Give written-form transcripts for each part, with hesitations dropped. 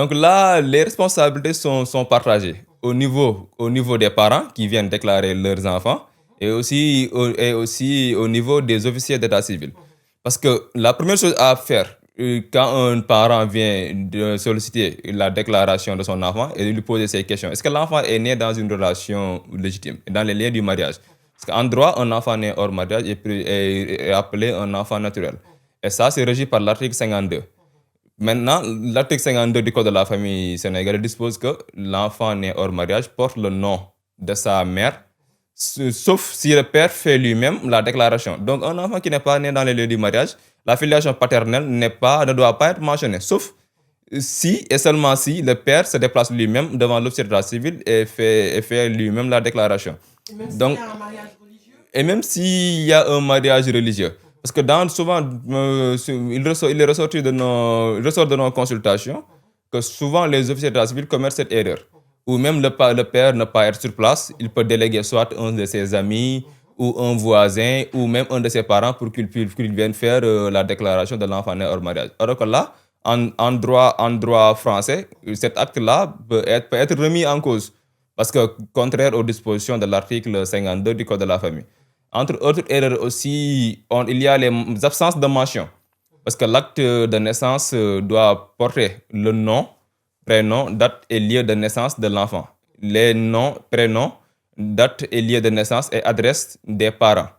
Donc là, les responsabilités sont partagées au niveau des parents qui viennent déclarer leurs enfants et aussi au niveau des officiers d'état civil. Parce que la première chose à faire quand un parent vient de solliciter la déclaration de son enfant et de lui poser ces questions, est-ce que l'enfant est né dans une relation légitime, dans les liens du mariage? Parce qu'en droit, un enfant né hors mariage est appelé un enfant naturel. Et ça, c'est régi par l'article 52. Maintenant, l'article 52 du Code de la famille sénégalaise dispose que l'enfant né hors mariage porte le nom de sa mère, sauf si le père fait lui-même la déclaration. Donc, un enfant qui n'est pas né dans les lieux du mariage, la filiation paternelle ne doit pas être mentionnée, sauf si et seulement si le père se déplace lui-même devant l'officier d'état civil et fait lui-même la déclaration. Donc, et même s'il y a un mariage religieux. Parce que souvent, il ressort de nos consultations que souvent les officiers de la civile commettent cette erreur. Ou même le père ne pas être sur place, il peut déléguer soit un de ses amis, ou un voisin, ou même un de ses parents pour qu'il vienne faire la déclaration de l'enfant né hors mariage. Alors que là, en droit français, cet acte-là peut être remis en cause. Parce que contraire aux dispositions de l'article 52 du Code de la famille. Entre autres erreurs aussi, il y a les absences de mention. Parce que l'acte de naissance doit porter le nom, prénom, date et lieu de naissance de l'enfant. Les noms, prénoms, date et lieu de naissance et adresse des parents.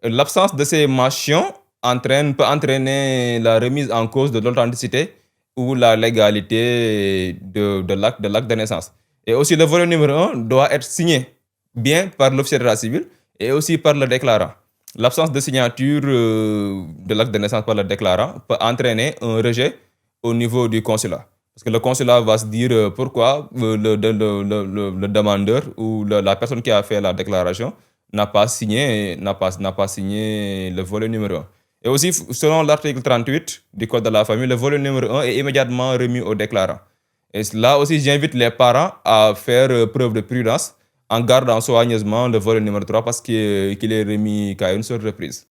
L'absence de ces mentions peut entraîner la remise en cause de l'authenticité ou la légalité de l'acte de naissance. Et aussi, le volet numéro un doit être signé bien par l'officier de la civile et aussi par le déclarant. L'absence de signature de l'acte de naissance par le déclarant peut entraîner un rejet au niveau du consulat. Parce que le consulat va se dire pourquoi le demandeur ou la personne qui a fait la déclaration n'a pas signé le volet numéro un. Et aussi, selon l'article 38 du Code de la famille, le volet numéro un est immédiatement remis au déclarant. Et là aussi, j'invite les parents à faire preuve de prudence en gardant soigneusement le volet numéro 3 parce qu'il est remis qu'à une seule reprise.